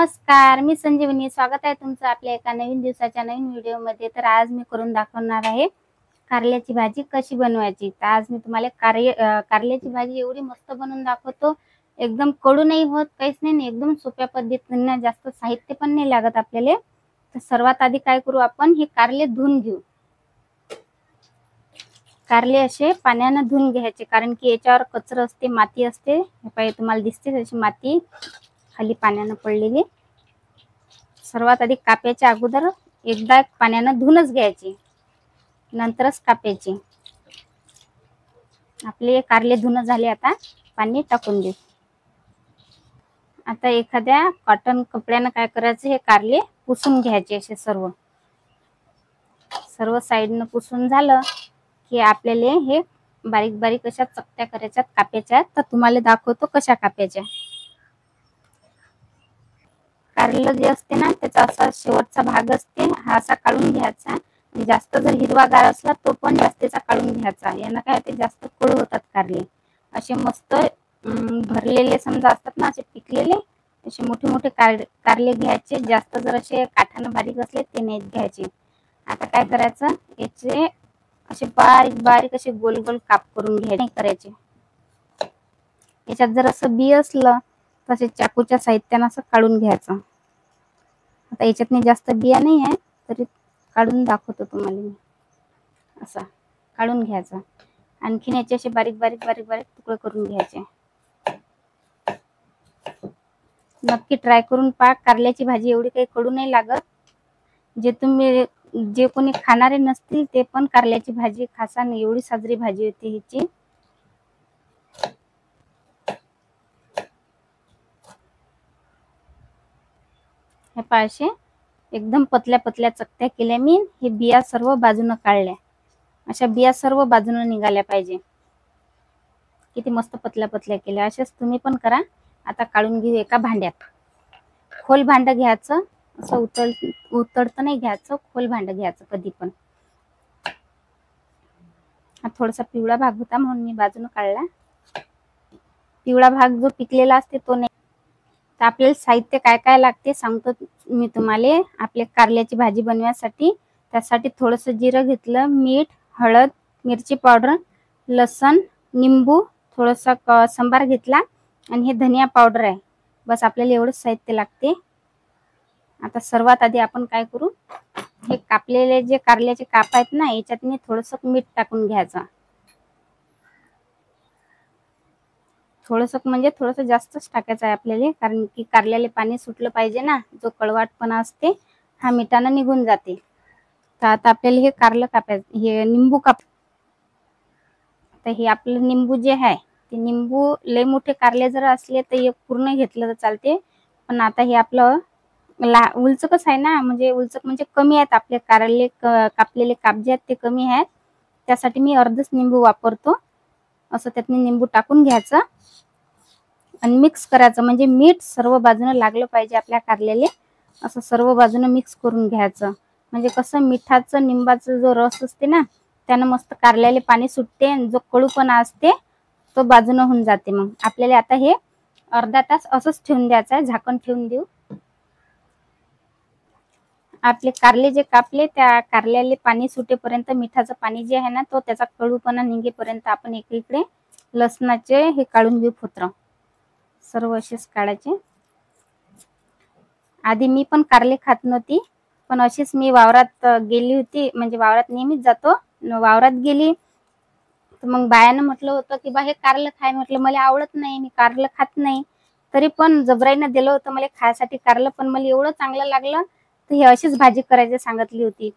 नमस्कार, मी संजीवनी. स्वागत आहे तुमचं आपल्या एका नवीन दिवसाच्या नवीन व्हिडिओमध्ये. तर आज मी करून दाखवणार आहे कारल्याची भाजी कशी बनवायची. तर आज मी तुम्हाला कारल्याची भाजी एवढी मस्त बनवून दाखवतो. एकदम कडू नाही होत, काहीच नाही, एकदम सोप्या पद्धतीने, जास्त साहित्य पण नाही लागत आपल्याला. तर सर्वात आधी काय करू, आपण हे कारले धुवून घेऊ. कारले असे पाण्याने धुवून घ्यायचे, कारण की याच्यावर कचरा असते, माती असते. हे पाहिजे तुम्हाला दिसते अशी माती खाली पाण्याने पडलेली. सर्वात आधी कापायच्या अगोदर एकदा पाण्याने धुवूनच घ्यायचे, नंतरच कापायचे. आपले कारले धुवून झाले, आता पाणी टाकून देऊ. आता एखाद्या कॉटन कपड्याने काय करायचं, हे कारले पुसून घ्यायचे. असे सर्व साइडने पुसून झालं की आपल्याला हे बारीक बारीक अशा चकत्या करायच्यात, कापायच्या. तर तुम्हाला दाखवतो कशा कापायच्या. कारलं जे असते ना, त्याचा असा शेवटचा भाग असते, हा असा काढून घ्यायचा. जास्त जर हिरवागार असला तो पण जास्तीचा काढून घ्यायचा. यांना काय होते, जास्त कडू होतात कारले. असे मस्त भरलेले समजा असतात ना, असे पिकलेले, असे मोठे मोठे कारले घ्यायचे. जास्त जर असे काठाने बारीक असले ते नाही घ्यायचे. आता काय करायचं, याचे असे बारीक बारीक असे गोल गोल काप करून घ्यायचे करायचे. याच्यात जर असं बी असलं तसे चाकूच्या साहित्याने असं काढून घ्यायचं. आता याच्यात नाही जास्त बिया नाही आहे, तरी काढून दाखवतो तुम्हाला मी. असा काढून घ्यायचा. आणखीन याचे असे बारीक बारीक बारीक बारीक तुकडे करून घ्यायचे. नक्की ट्राय करून पहा. कारल्याची भाजी एवढी काही कडू नाही लागत. जे कोणी खाणारे नसतील ते पण कारल्याची भाजी खासान, एवढी साजरी भाजी होती हिची. हे पाशे एकदम पतल्या पतल्या चकत्या केल्या मी. हे बिया सर्व बाजूने काढल्या. अशा बिया सर्व बाजूने निघाल्या पाहिजे. किती मस्त पतल्या पतल्या केल्या. अशाच तुम्ही पण करा. आता काढून घेऊ एका भांड्यात. खोल भांड घ्यायचं, असं उतरतं नाही घ्यायचं, खोल भांड घ्यायचं कधी पण. हा थोडासा पिवळा भाग होता म्हणून मी बाजूने काढला. पिवळा भाग जो पिकलेला असते तो नाही. तर आपल्याला साहित्य काय काय लागते सांगतो मी तुम्हाला. आपल्या कारल्याची भाजी बनवण्यासाठी त्यासाठी थोडंसं जिरं घेतलं, मीठ, हळद, मिरची पावडर, लसण, निंबू, थोडासा संबार घेतला आणि हे धनिया पावडर आहे. बस आपल्याला एवढंच साहित्य लागते. आता सर्वात आधी आपण काय करू, हे कापलेले जे कारल्याचे काप आहेत ना, याच्यात मी थोडंसं मीठ टाकून घ्यायचं. थोडंसं म्हणजे थोडंसं जास्तच टाकायचं आहे आपल्याला, कारण की कारल्याला पाणी सुटलं पाहिजे ना. जो कडवाटपणा असते हा मिठाने निघून जाते. तर आता आपल्याला हे कारलं कापायचं, हे निंबू तर हे आपलं निंबू जे आहे ते निंबू लय मोठे कारले जर असले तर एक पूर्ण घेतलं तर चालते. पण आता हे आपलं उलचकच आहे ना, म्हणजे उलचक म्हणजे कमी आहेत आपले कारले. कापलेले काप जे आहेत ते कमी आहेत, त्यासाठी मी अर्धच निंबू वापरतो. असं त्यात निंबू टाकून घ्यायचं आणि मिक्स करायचं. म्हणजे मीठ सर्व बाजूने लागलं पाहिजे आपल्या कारल्याला. असं सर्व बाजूने मिक्स करून घ्यायचं. म्हणजे कसं, मिठाचं निंबाचं जो रस असते ना, त्यानं मस्त कारल्याला पाणी सुटते आणि जो कडूपणा असते तो बाजूने होऊन जाते. मग आपल्याला आता हे अर्धा तास असंच ठेवून द्यायचं आहे. झाकण ठेवून देऊ. आपले कारले जे कापले त्या कारल्याला पाणी सुटेपर्यंत, मिठाचं पाणी जे आहे ना, तो त्याचा कडूपणा निघेपर्यंत आपण एकीकडे लसणाचे हे काढून घेऊ. फोत्र सर्व असेच काढायचे. आधी मी पण कारले खात नव्हती, पण अशीच मी वावरात गेली होती, म्हणजे वावरात नेहमीच जातो. वावरात गेली तर मग बायानं म्हटलं होतं की बा हे कारलं खाय. म्हटलं मला आवडत नाही, मी कारलं खात नाही. तरी पण जबराईनं दिलं होतं मला खायसाठी कारलं. पण मला एवढं चांगलं लागलं तर हे अशीच भाजी करायची सांगितली होती.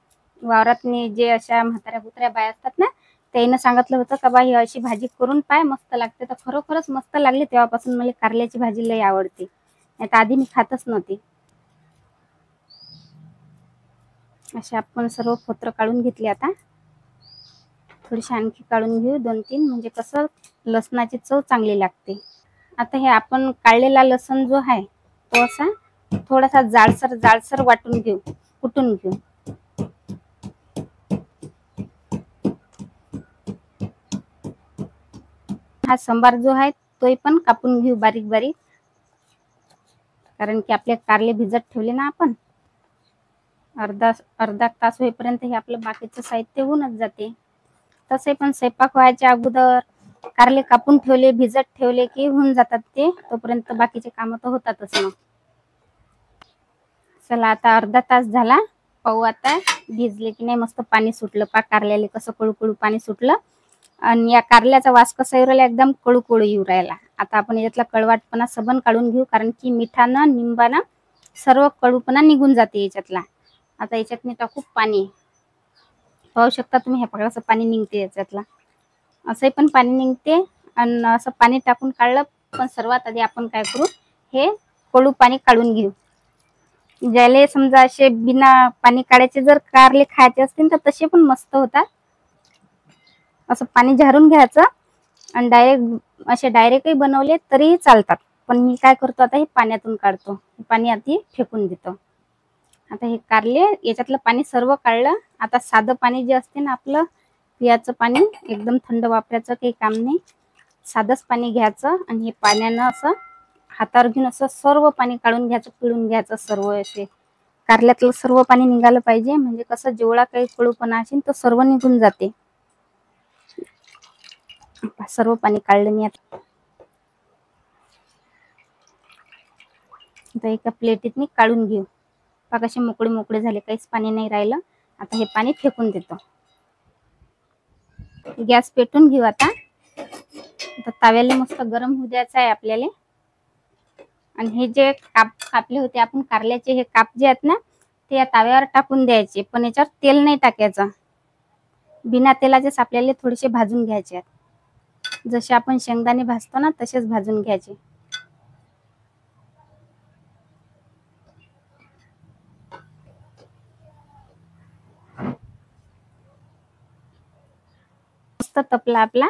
वावरात जे अशा म्हाताऱ्या कुत्र्या बाया असतात ना, त्यानं सांगितलं होतं का बा ही अशी भाजी करून पाय, मस्त लागते. तर खरोखरच मस्त लागली. तेव्हापासून मला कारल्याची भाजी लय आवडते. नाही तर आधी मी खातच नव्हती. असे आपण सर्व फोत्र काढून घेतले. आता थोडीशी आणखी काढून घेऊ, 2-3, म्हणजे कसं लसणाची चव चांगली लागते. आता हे आपण काढलेला लसण जो आहे तो असा थोडासा जाडसर वाटून घेऊ, कुटून घेऊ. हा संबार जो आहे तोही पण कापून घेऊ बारीक बारीक. कारण की आपले कारले भिजत ठेवले ना आपण, अर्धा तास होईपर्यंत हे आपलं बाकीचं साहित्य होऊनच जाते. तसे पण स्वयंपाक व्हायच्या अगोदर कारले कापून ठेवले, भिजत ठेवले की होऊन जातात ते. तोपर्यंत बाकीचे कामं तर होतातच मग. चला आता अर्धा तास झाला, पाहू आता भिजले की नाही. मस्त पाणी सुटलं पा कारल्याले, कसं कडू कडू पाणी सुटलं. आणि या कारल्याचा वास कसा येऊ राहिला, एकदम कडू कडू येऊ राहिला. आता आपण यातला कडवाटपणा सबन काढून घेऊ, कारण की मिठानं निंबानं सर्व कडूपणा निघून जाते याच्यातला. आता याच्यात मी टाकू पाणी. पाहू शकता तुम्ही, हे पकडाचं पाणी निघते याच्यातला. असंही पण पाणी निघते आणि असं पाणी टाकून काढलं. पण सर्वात आधी आपण काय करू, हे कडू पाणी काढून घेऊ. ज्याले समजा असे बिना पाणी काढायचे जर कारले खायचे असतील तर तसे पण मस्त होतात. असं पाणी झारून घ्यायचं आणि असे डायरेक्टही बनवले तरीही चालतात. पण मी काय करतो आता, हे पाण्यातून काढतो, पाणी आधी फेकून देतो. आता हे कारले याच्यातलं पाणी सर्व काढलं. आता साधं पाणी जे असते ना आपलं पियाचं पाणी, एकदम थंड वापरायचं काही काम नाही. साधंच पाणी घ्यायचं आणि हे पाण्यानं असं हातावर घेऊन असं सर्व पाणी काढून घ्यायचं, पिळून घ्यायचं सर्व. असे कारल्यातलं सर्व पाणी निघालं पाहिजे, म्हणजे कसं जेवढा काही कडूपणा असेल तो सर्व निघून जाते. सर्व पाणी काढलं मी आता एका प्लेटीत मी काढून घेऊ. पहा कसे मोकळे मोकळे झाले, काहीच पाणी नाही राहिलं. आता हे पाणी फेकून देतो. गॅस पेटून घेऊ आता ताव्याला मस्त गरम होऊ द्यायचं आहे आपल्याला. आणि हे जे कापले होते आपण कारल्याचे, हे काप जे आहेत ना ते या ताव्यावर टाकून द्यायचे. पण याच्यावर तेल नाही टाकायचं, बिना तेलाचेच आपल्याला थोडेसे भाजून घ्यायचे आहेत. जसे आपण शेंगदाणे भाजतो ना तसेच भाजून घ्यायचे. मस्त तपला आपला,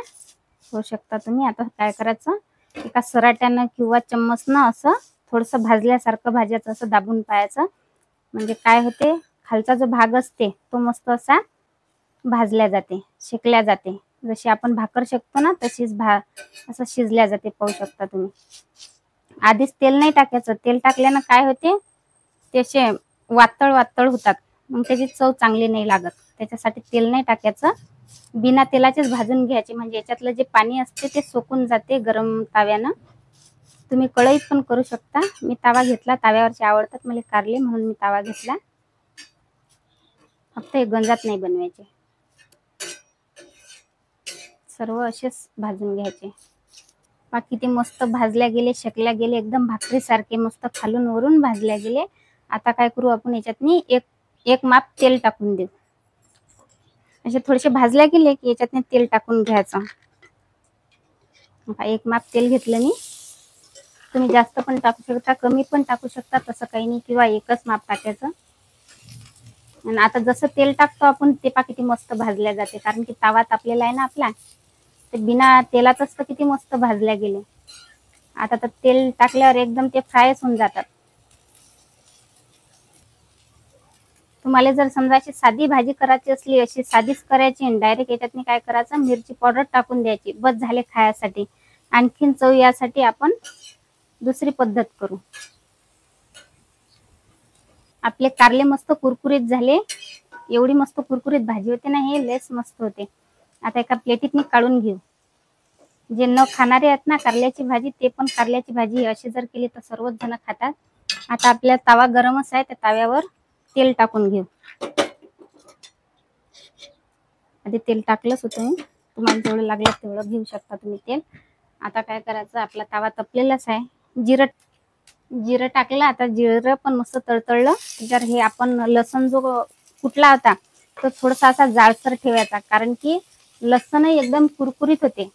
होऊ शकता तुम्ही. आता काय करायचं, एका सराट्यानं किंवा चम्मचनं असं थोडंसं भाजल्यासारखं भाजायचं, असं दाबून पाहायचं. म्हणजे काय होते, खालचा जो भाग असते तो मस्त असा भाजल्या जाते, शेकल्या जाते. जशी आपण भाकर शेकतो ना तशीच असं शिजल्या जाते. पाहू शकता तुम्ही. आधीच तेल नाही टाकायचं, तेल टाकल्यानं काय होते, ते असे वातळ वातळ होतात, मग त्याची चव चांगली नाही लागत. त्याच्यासाठी तेल नाही टाकायचं, बिना तेलाचेच भाजून घ्यायचे. म्हणजे याच्यातलं जे पाणी असते ते सोकून जाते गरम ताव्यानं. तुम्ही कढईत पण करू शकता. मी तवा घेतला, ताव्यावरचे आवडतात मला कारले म्हणून मी तवा घेतला. फक्त हे गंजात नाही बनवायचे, सर्व असेच भाजून घ्यायचे. बाकी ते मस्त भाजल्या गेले, शेकल्या गेले, एकदम भाकरीसारखे मस्त खालून वरून भाजल्या गेले. आता काय करू आपण, याच्यातनी एक माप तेल टाकून देऊ. असे थोडेसे भाजल्या गेले की याच्यातनी तेल टाकून घ्यायचं. एक माप तेल घेतलं मी. तुम्ही जास्त पण टाकू शकता, कमी पण टाकू शकता, तसं काही नाही, किंवा एकच माप टाकायचं. आणि आता जसं तेल टाकतो आपण ते किती मस्त भाजल्या जाते, कारण की तावा तापलेला आहे ना आपला. ते बिना तेलातच तर किती मस्त भाजल्या गेले. आता तर तेल टाकल्यावर एकदम ते फ्रायच होऊन जातात. तुम्हाला जर समजा अशी साधी भाजी करायची असली, अशी साधीच करायची आणि डायरेक्ट याच्यात काय करायचं, मिरची पावडर टाकून द्यायची, बस झाले खायासाठी. आणखीन चव यासाठी आपण दुसरी पद्धत करू. आपले कारले मस्त कुरकुरीत झाले. एवढी मस्त कुरकुरीत भाजी होते ना, हे लेस मस्त होते. आता एका प्लेटीत मी काढून घेऊ. जे न खाणारे आहेत ना कारल्याची भाजी, ते पण कारल्याची भाजी अशी जर केली तर सर्वच जण खातात. आता आपला तवा गरमच आहे, त्या ताव्यावर तेल टाकून घेऊ. आधी तेल टाकलंच होतं मी, तुम्हाला जेवढं लागलं तेवढं घेऊ शकता तुम्ही तेल. आता काय करायचं, आपला तवा तपलेलाच आहे. जिरं टाकलं. आता जिरं पण मस्त तळतळलं. त्याच्यावर हे आपण लसण जो कुटला होता तो थोडासा असा जाडसर ठेवायचा, कारण की लसणही एकदम कुरकुरीत होते.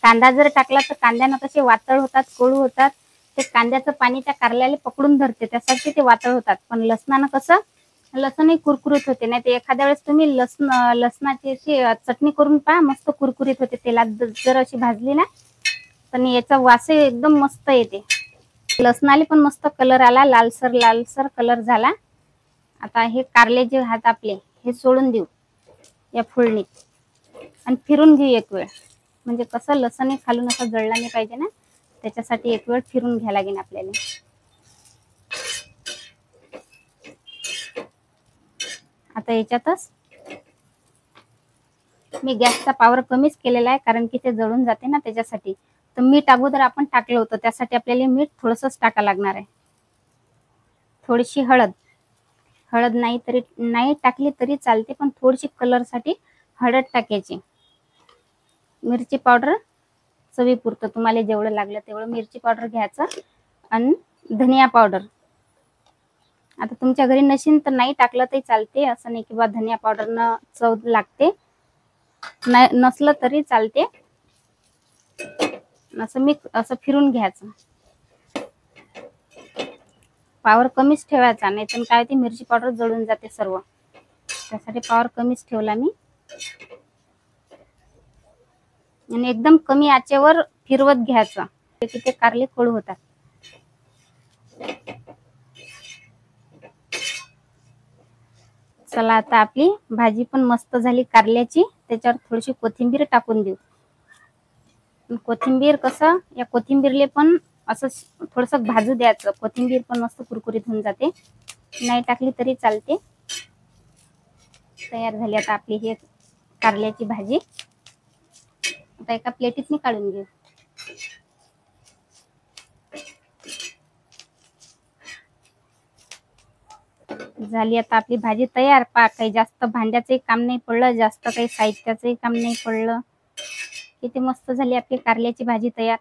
कांदा जर टाकला तर कांद्यानं कसे वातळ होतात, कडू होतात. ते कांद्याचं पाणी त्या कारल्याला पकडून धरते, त्यासाठी ते वातळ होतात. पण लसणानं कसं लसणही कुरकुरीत होते. नाही तर एखाद्या वेळेस तुम्ही लसणाची अशी चटणी करून पहा, मस्त कुरकुरीत होते. तेलात जर अशी भाजली ना तर याचा वासही एकदम मस्त येते. लसणाला पण मस्त कलर आला, लालसर लालसर कलर झाला. आता हे कारले जे आहेत आपले, हे सोडून देऊ या फोडणीत आणि फिरून घेऊ एक वेळ. म्हणजे कसं लसणही खालून असं जळला नाही पाहिजे ना, त्याच्यासाठी एक वेळ फिरून घ्या लागेल आपल्याला. आता याच्यातच मी गॅसचा पॉवर कमीच केलेला आहे, कारण की ते जळून जाते ना त्याच्यासाठी. तर मीठ अगोदर आपण टाकलं होतं, त्यासाठी आपल्याला मीठ थोडंसंच टाका लागणार आहे. थोडीशी हळद नाही टाकली तरी चालते, पण थोडीशी कलरसाठी हळद टाकायची. मिरची पावडर चवीपुरतं, तुम्हाला जेवढं लागलं तेवढं मिरची पावडर घ्यायचं. आणि धनिया पावडर, आता तुमच्या घरी नशीन तर नाही टाकलं तरी चालते, असं नाही की बा धनिया पावडरनं चव लागते, नसलं तरी चालते. असं फिरून घ्यायचं. पावर कमीच ठेवायचा, नाही तर काय ते मिरची पावडर जळून जाते सर्व. त्यासाठी पावर कमीच ठेवला मी. आणि एकदम कमी आचेवर फिरवत घ्यायचं, की ते कारले कडू होतात. चला, आता आपली भाजी पण मस्त झाली कारल्याची. त्याच्यावर थोडीशी कोथिंबीर टाकून देऊ. कोथिंबीर कसं, या कोथिंबीरले पण असं थोडंसं भाजू द्यायचं. कोथिंबीर पण मस्त कुरकुरीत होऊन जाते, नाही टाकली तरी चालते. तयार झाली आता आपली ही कारल्याची भाजी. आता एका प्लेटीत मी काढून घेऊ. झाली आता आपली भाजी तयार. काही जास्त भांड्याचंही काम नाही पडलं, जास्त काही साहित्याचंही काम नाही पडलं. किती मस्त झाली आपली कारल्याची भाजी तयार.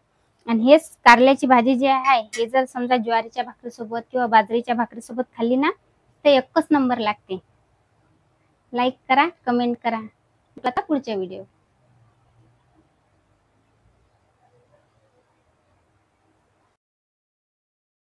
आणि हेच कारल्याची भाजी जी आहे, हे जर समजा ज्वारीच्या भाकरीसोबत किंवा बाजरीच्या भाकरीसोबत खाल्ली ना, ते एकच नंबर लागते. लाईक करा, कमेंट करा. आता पुढच्या व्हिडिओ.